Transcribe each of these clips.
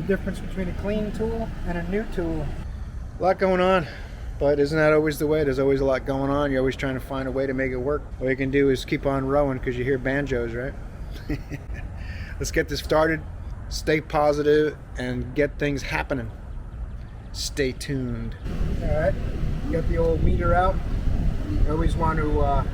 difference between a clean tool and a new tool. A lot going on, but isn't that always the way? There's always a lot going on. You're always trying to find a way to make it work. All you can do is keep on rowing because you hear banjos, right? Let's get this started. Stay positive and get things happening. Stay tuned. All right, got the old meter out. I always want to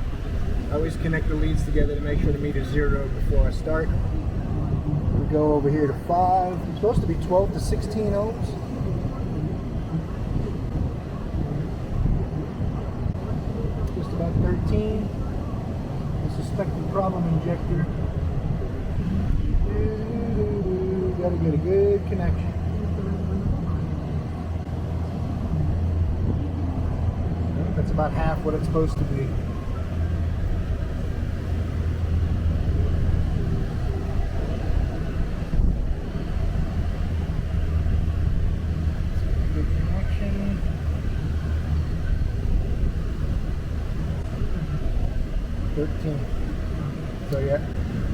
always connect the leads together to make sure the meter's zero before I start. We go over here to 5. It's supposed to be 12 to 16 ohms. Just about 13. A suspected problem injector. Gotta get a good connection. That's about half what it's supposed to be. Good connection. So yeah,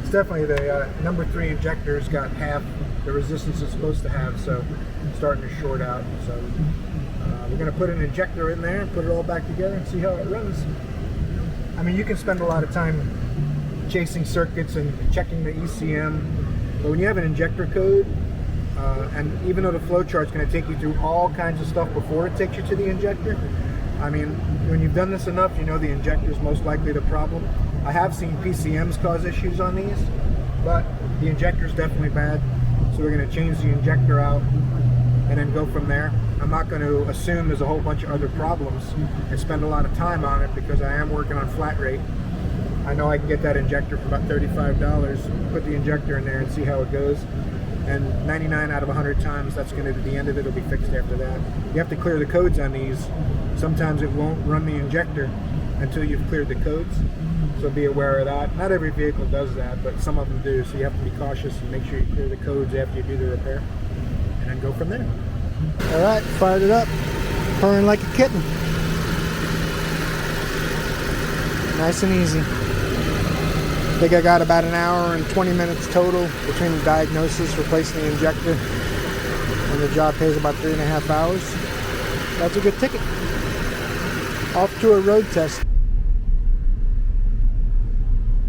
it's definitely the number 3 injector's got half the resistance it's supposed to have, so it's starting to short out. So we're going to put an injector in there and put it all back together and see how it runs. I mean, you can spend a lot of time chasing circuits and checking the ECM, but when you have an injector code, and even though the flow chart's going to take you through all kinds of stuff before it takes you to the injector, I mean, when you've done this enough, you know the injector is most likely the problem. I have seen PCMs cause issues on these, but the injector is definitely bad. So we're going to change the injector out and then go from there. I'm not going to assume there's a whole bunch of other problems and spend a lot of time on it because I am working on flat rate. I know I can get that injector for about $35, put the injector in there and see how it goes. And 99 out of 100 times, that's going to be the end of it. It'll be fixed after that. You have to clear the codes on these. Sometimes it won't run the injector until you've cleared the codes. So be aware of that. Not every vehicle does that, but some of them do. So you have to be cautious and make sure you clear the codes after you do the repair. And then go from there. All right, fired it up. Purring like a kitten. Nice and easy. I think I got about an hour and 20 minutes total between the diagnosis, replacing the injector, and the job pays about 3.5 hours. That's a good ticket. Off to a road test.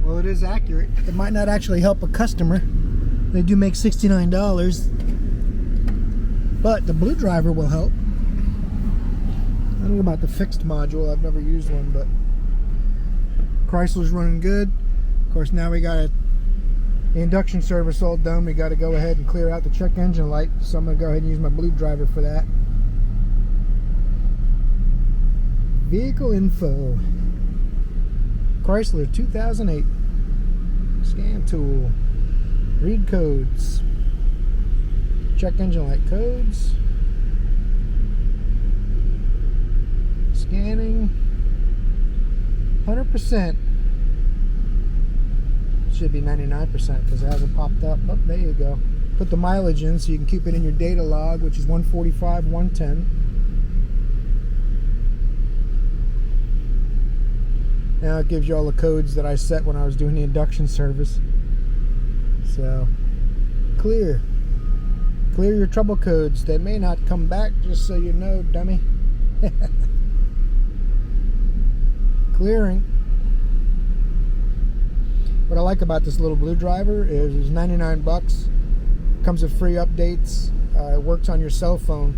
Well, it is accurate. It might not actually help a customer. They do make $69, but the Bluedriver will help. I don't know about the fixed module. I've never used one, but Chrysler's running good. Of course, now we got the induction service all done. We got to go ahead and clear out the check engine light. So I'm going to go ahead and use my Bluedriver for that. Vehicle info. Chrysler 2008. Scan tool. Read codes. Check engine light codes. Scanning. 100%. Should be 99% because it hasn't popped up. Oh, there you go. Put the mileage in so you can keep it in your data log, which is 145, 110. Now it gives you all the codes that I set when I was doing the induction service. So, clear your trouble codes. They may not come back, just so you know, dummy. Clearing. What I like about this little Bluedriver is it's 99 bucks. Comes with free updates. It works on your cell phone.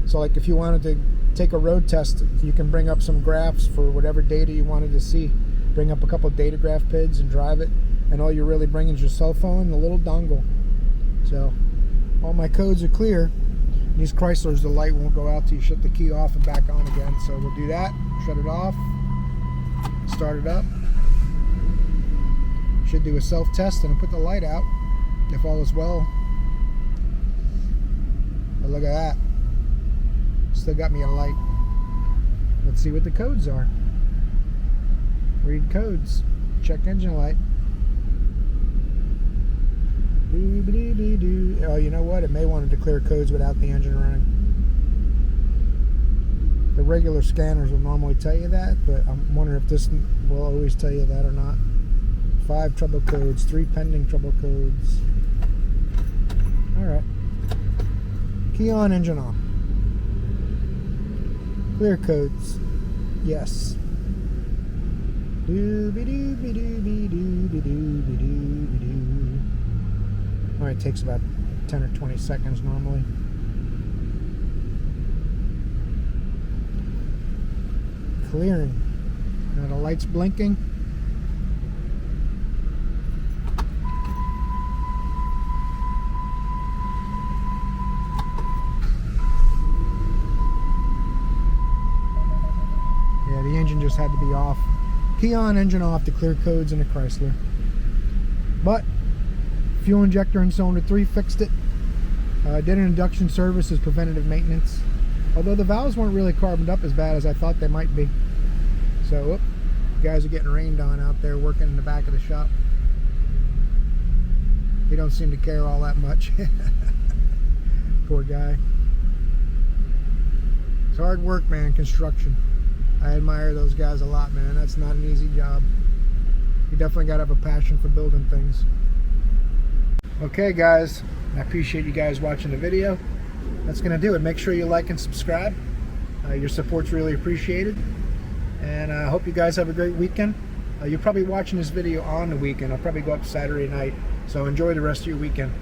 So like if you wanted to take a road test, you can bring up some graphs for whatever data you wanted to see. Bring up a couple of data graph PIDs and drive it. And all you're really bringing is your cell phone and a little dongle. So all my codes are clear. These Chryslers, the light won't go out till you shut the key off and back on again. So we'll do that. Shut it off. Start it up. Should do a self-test and put the light out if all is well. But look at that. Still got me a light. Let's see what the codes are. Read codes. Check engine light. Oh, you know what? It may want to declare codes without the engine running. The regular scanners will normally tell you that, but I'm wondering if this will always tell you that or not. 5 trouble codes, 3 pending trouble codes. Alright. Key on, engine off. Clear codes. Yes. Alright, it takes about 10 or 20 seconds normally. Clearing. Now the light's blinking. Yeah, the engine just had to be off. Key on, engine off to clear codes in the Chrysler. But fuel injector in cylinder 3 fixed it. Did an induction service as preventative maintenance. Although the valves weren't really carboned up as bad as I thought they might be. So, guys are getting rained on out there working in the back of the shop. He don't seem to care all that much. Poor guy. It's hard work, man, construction. I admire those guys a lot, man. That's not an easy job. You definitely got to have a passion for building things. Okay, guys. I appreciate you guys watching the video. That's going to do it. Make sure you like and subscribe. Your support's really appreciated. And I hope you guys have a great weekend. You're probably watching this video on the weekend. I'll probably go up Saturday night. So enjoy the rest of your weekend.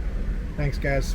Thanks, guys.